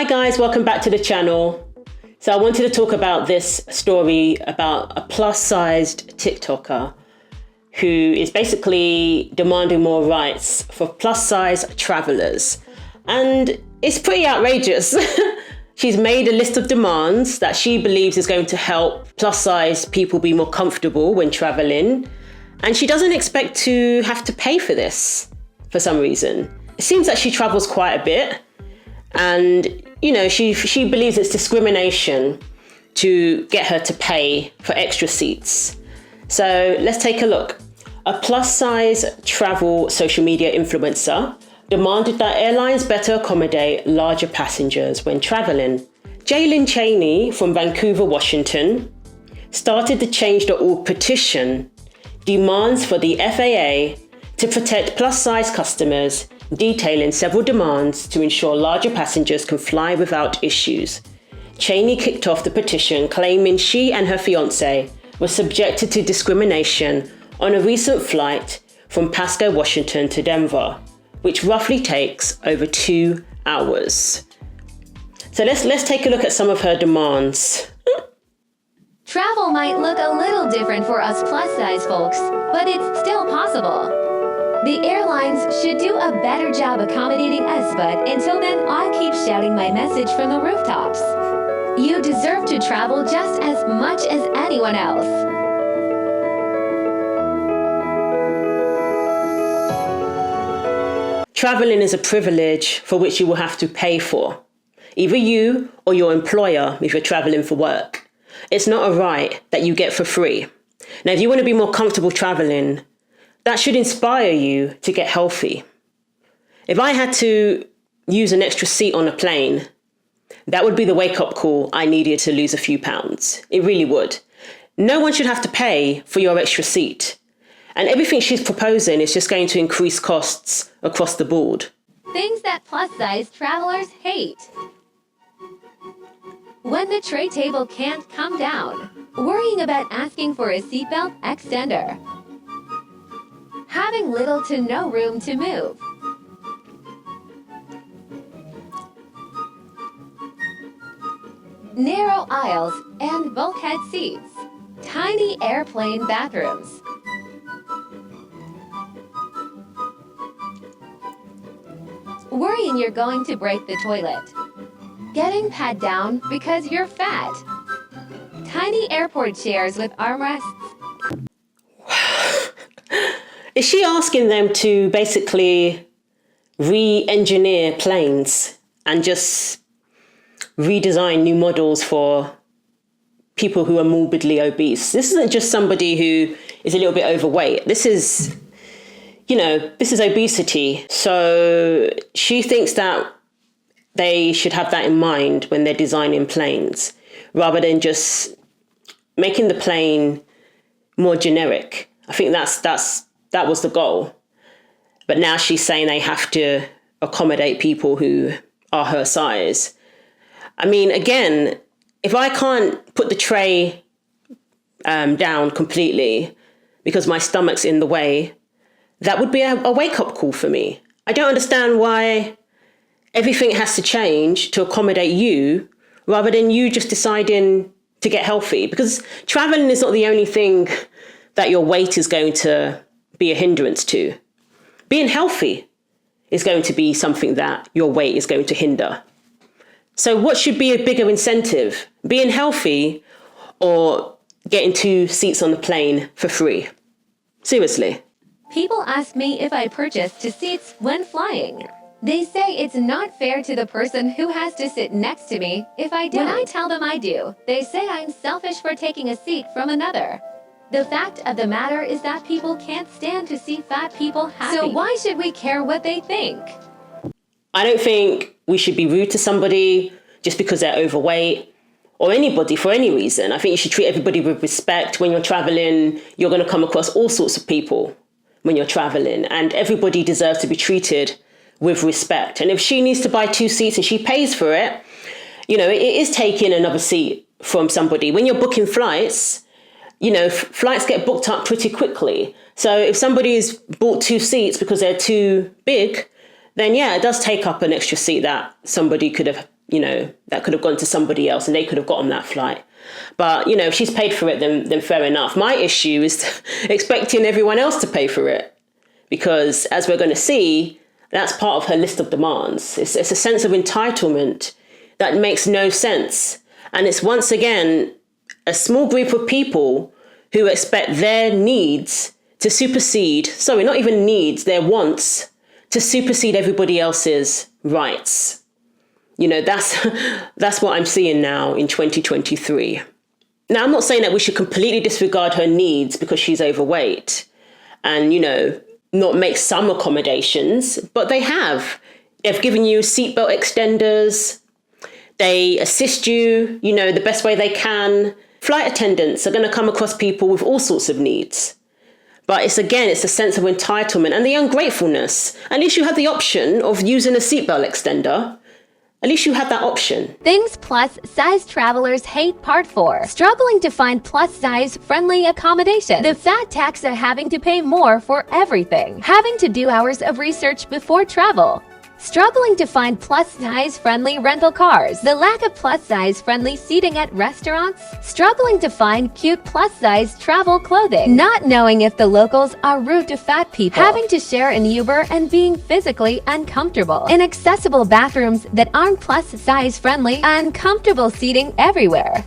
Hi guys, welcome back to the channel. So I wanted to talk about this story about a plus-sized TikToker who is basically demanding more rights for plus-size travelers. And it's pretty outrageous. She's made a list of demands that she believes is going to help plus-size people be more comfortable when traveling. And she doesn't expect to have to pay for this for some reason. It seems that she travels quite a bit. And, she believes it's discrimination to get her to pay for extra seats. So let's take a look. A plus-size travel social media influencer demanded that airlines better accommodate larger passengers when traveling. Jae'lynn from Vancouver, Washington, started the Change.org petition, demands for the FAA to protect plus-size customers, detailing several demands to ensure larger passengers can fly without issues. Cheney kicked off the petition, claiming she and her fiancé were subjected to discrimination on a recent flight from Pasco, Washington to Denver, which roughly takes over 2 hours. So let's take a look at some of her demands. Travel might look a little different for us plus-size folks, but it's still possible. The airlines should do a better job accommodating us, but until then, I'll keep shouting my message from the rooftops. You deserve to travel just as much as anyone else. Traveling is a privilege for which you will have to pay for, either you or your employer if you're traveling for work. It's not a right that you get for free. Now, if you want to be more comfortable traveling, that should inspire you to get healthy. If I had to use an extra seat on a plane, that would be the wake-up call I needed to lose a few pounds. It really would. No one should have to pay for your extra seat. And everything she's proposing is just going to increase costs across the board. Things that plus-size travelers hate. When the tray table can't come down, worrying about asking for a seatbelt extender. Having little to no room to move. Narrow aisles and bulkhead seats. Tiny airplane bathrooms. Worrying you're going to break the toilet. Getting pat down because you're fat. Tiny airport chairs with armrests. Is she asking them to basically re-engineer planes and just redesign new models for people who are morbidly obese? This isn't just somebody who is a little bit overweight. This is obesity. So she thinks that they should have that in mind when they're designing planes, rather than just making the plane more generic. I think that was the goal. But now she's saying they have to accommodate people who are her size. I mean, again, if I can't put the tray down completely because my stomach's in the way, that would be a wake-up call for me. I don't understand why everything has to change to accommodate you rather than you just deciding to get healthy. Because traveling is not the only thing that your weight is going to be a hindrance to. Being healthy is going to be something that your weight is going to hinder. So what should be a bigger incentive? Being healthy or getting 2 seats on the plane for free? Seriously. People ask me if I purchase 2 seats when flying. They say it's not fair to the person who has to sit next to me if I don't. When I tell them I do, they say I'm selfish for taking a seat from another. The fact of the matter is that people can't stand to see fat people happy. So why should we care what they think? I don't think we should be rude to somebody just because they're overweight, or anybody for any reason. I think you should treat everybody with respect. When you're traveling, you're going to come across all sorts of people when you're traveling, and everybody deserves to be treated with respect. And if she needs to buy 2 seats and she pays for it, it is taking another seat from somebody. When you're booking flights, flights get booked up pretty quickly. So if somebody's bought 2 seats because they're too big, then yeah, it does take up an extra seat that somebody could have that could have gone to somebody else and they could have gotten that flight. But, if she's paid for it, then fair enough. My issue is expecting everyone else to pay for it. Because as we're going to see, that's part of her list of demands. It's a sense of entitlement that makes no sense. And it's once again a small group of people who expect their needs to supersede, sorry, not even needs, their wants to supersede everybody else's rights. That's what I'm seeing now in 2023. Now, I'm not saying that we should completely disregard her needs because she's overweight and, not make some accommodations, but they have. They've given you seatbelt extenders. They assist you, the best way they can. Flight attendants are going to come across people with all sorts of needs. But it's a sense of entitlement and the ungratefulness. At least you have the option of using a seatbelt extender. At least you have that option. Things plus-size travelers hate part 4. Struggling to find plus-size friendly accommodation. The fat tax of having to pay more for everything. Having to do hours of research before travel. Struggling to find plus-size friendly rental cars. The lack of plus-size friendly seating at restaurants. Struggling to find cute plus-size travel clothing. Not knowing if the locals are rude to fat people. Having to share an Uber and being physically uncomfortable. Inaccessible bathrooms that aren't plus-size friendly. Uncomfortable seating everywhere.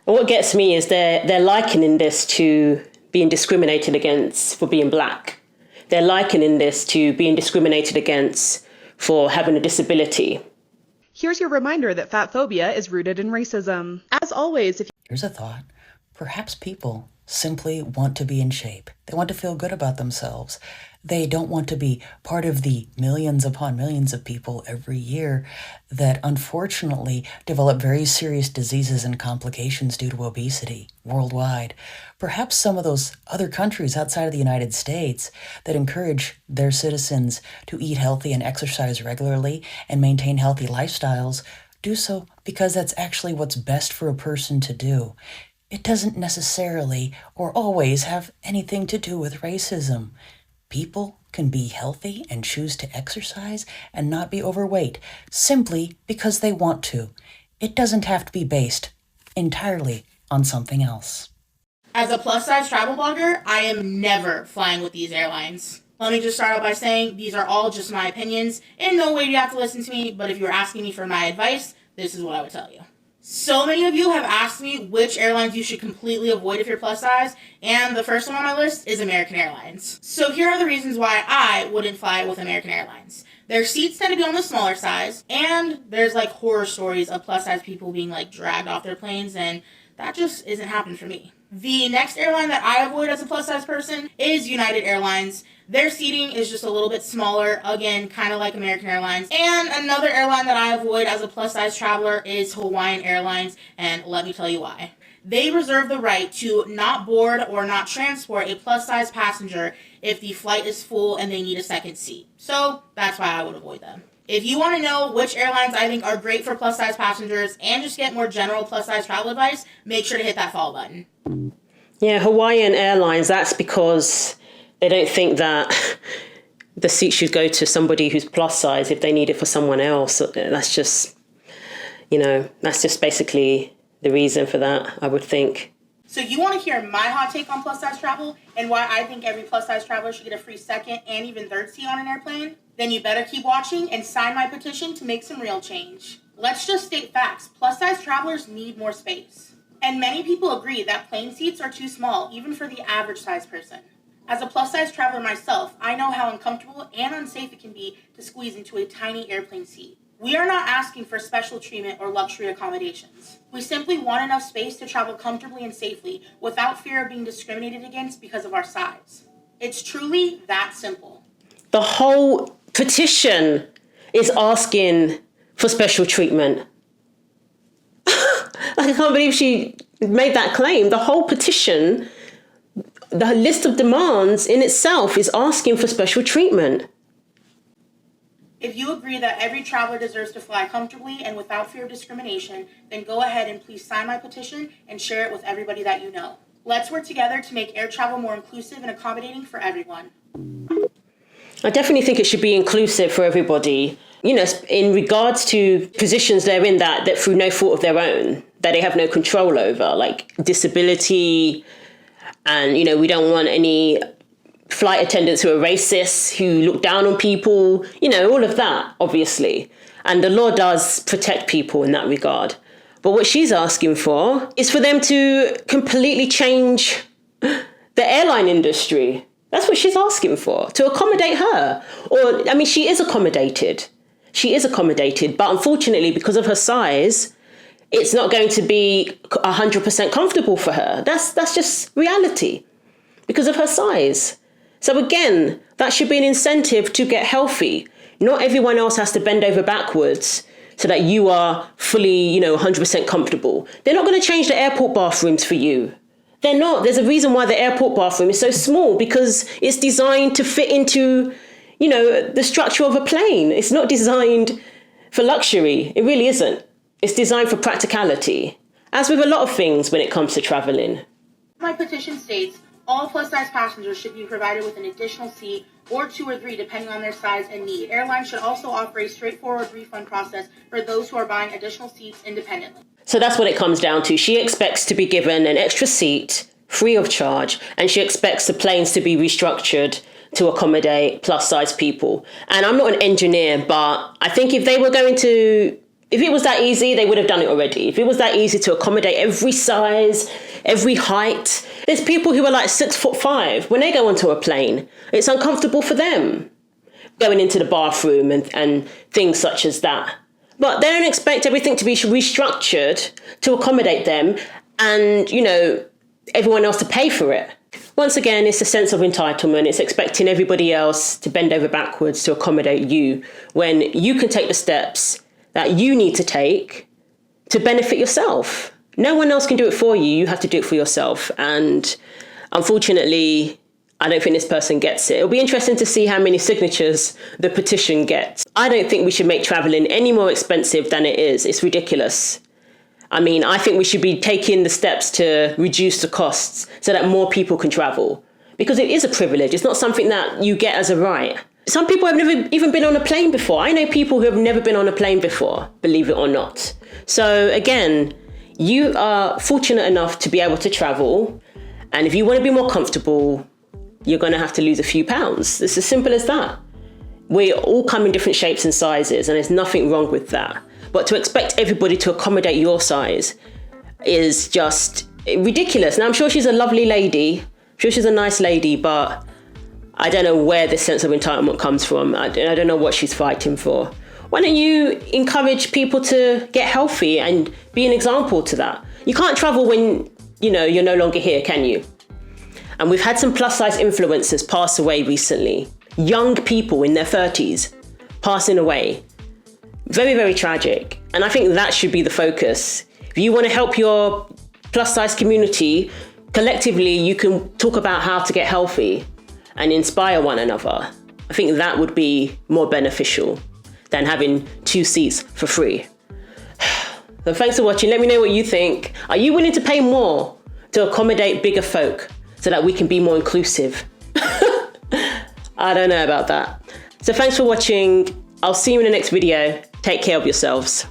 What gets me is they're likening this to being discriminated against for being black. They're likening this to being discriminated against for having a disability. Here's your reminder that fatphobia is rooted in racism. As always, Here's a thought. Perhaps people simply want to be in shape. They want to feel good about themselves. They don't want to be part of the millions upon millions of people every year that unfortunately develop very serious diseases and complications due to obesity worldwide. Perhaps some of those other countries outside of the United States that encourage their citizens to eat healthy and exercise regularly and maintain healthy lifestyles do so because that's actually what's best for a person to do. It doesn't necessarily or always have anything to do with racism. People can be healthy and choose to exercise and not be overweight simply because they want to. It doesn't have to be based entirely on something else. As a plus-size travel blogger, I am never flying with these airlines. Let me just start out by saying these are all just my opinions. In no way do you have to listen to me, but if you're asking me for my advice, this is what I would tell you. So many of you have asked me which airlines you should completely avoid if you're plus size, and the first one on my list is American Airlines. So here are the reasons why I wouldn't fly with American Airlines. Their seats tend to be on the smaller size, and there's horror stories of plus size people being dragged off their planes, and that just isn't happening for me. The next airline that I avoid as a plus size person is United Airlines. Their seating is just a little bit smaller, again, kind of like American Airlines. And another airline that I avoid as a plus-size traveler is Hawaiian Airlines, and let me tell you why. They reserve the right to not board or not transport a plus-size passenger if the flight is full and they need a second seat. So that's why I would avoid them. If you want to know which airlines I think are great for plus-size passengers and just get more general plus-size travel advice, make sure to hit that follow button. Yeah, Hawaiian Airlines, that's because they don't think that the seat should go to somebody who's plus size if they need it for someone else. That's just, that's just basically the reason for that, I would think. So you want to hear my hot take on plus size travel and why I think every plus size traveler should get a free second and even third seat on an airplane? Then you better keep watching and sign my petition to make some real change. Let's just state facts. Plus size travelers need more space. And many people agree that plane seats are too small, even for the average size person. As a plus-size traveler myself, I know how uncomfortable and unsafe it can be to squeeze into a tiny airplane seat. We are not asking for special treatment or luxury accommodations. We simply want enough space to travel comfortably and safely without fear of being discriminated against because of our size. It's truly that simple. The whole petition is asking for special treatment. I can't believe she made that claim. The whole petition, the list of demands in itself is asking for special treatment. If you agree that every traveler deserves to fly comfortably and without fear of discrimination, then go ahead and please sign my petition and share it with everybody that you know. Let's work together to make air travel more inclusive and accommodating for everyone. I definitely think it should be inclusive for everybody. in regards to positions they're in that through no fault of their own, that they have no control over, like disability, and, we don't want any flight attendants who are racist, who look down on people, all of that, obviously. And the law does protect people in that regard. But what she's asking for is for them to completely change the airline industry. That's what she's asking for, to accommodate her. She is accommodated. She is accommodated, but unfortunately, because of her size, it's not going to be 100% comfortable for her. That's just reality because of her size. So again, that should be an incentive to get healthy. Not everyone else has to bend over backwards so that you are fully, 100% comfortable. They're not going to change the airport bathrooms for you. They're not. There's a reason why the airport bathroom is so small, because it's designed to fit into, the structure of a plane. It's not designed for luxury. It really isn't. It's designed for practicality, as with a lot of things when it comes to traveling. My petition states, all plus-size passengers should be provided with an additional seat or 2 or 3 depending on their size and need. Airlines should also offer a straightforward refund process for those who are buying additional seats independently. So that's what it comes down to. She expects to be given an extra seat free of charge, and she expects the planes to be restructured to accommodate plus-size people. And I'm not an engineer, but I think if it was that easy, they would have done it already. If it was that easy to accommodate every size, every height. There's people who are like 6'5". When they go onto a plane, it's uncomfortable for them going into the bathroom and things such as that. But they don't expect everything to be restructured to accommodate them and, everyone else to pay for it. Once again, it's a sense of entitlement. It's expecting everybody else to bend over backwards to accommodate you when you can take the steps that you need to take to benefit yourself. No one else can do it for you. You have to do it for yourself. And unfortunately, I don't think this person gets it. It'll be interesting to see how many signatures the petition gets. I don't think we should make traveling any more expensive than it is. It's ridiculous. I think we should be taking the steps to reduce the costs so that more people can travel, because it is a privilege. It's not something that you get as a right. Some people have never even been on a plane before. I know people who have never been on a plane before, believe it or not. So again, you are fortunate enough to be able to travel. And if you want to be more comfortable, you're going to have to lose a few pounds. It's as simple as that. We all come in different shapes and sizes, and there's nothing wrong with that. But to expect everybody to accommodate your size is just ridiculous. Now, I'm sure she's a lovely lady. I'm sure she's a nice lady, but I don't know where this sense of entitlement comes from. I don't know what she's fighting for. Why don't you encourage people to get healthy and be an example to that? You can't travel when, you're no longer here, can you? And we've had some plus-size influencers pass away recently. Young people in their 30s passing away. Very, very tragic. And I think that should be the focus. If you want to help your plus-size community, collectively, you can talk about how to get healthy and inspire one another. I think that would be more beneficial than having 2 seats for free. So thanks for watching. Let me know what you think. Are you willing to pay more to accommodate bigger folk so that we can be more inclusive? I don't know about that. So thanks for watching. I'll see you in the next video. Take care of yourselves.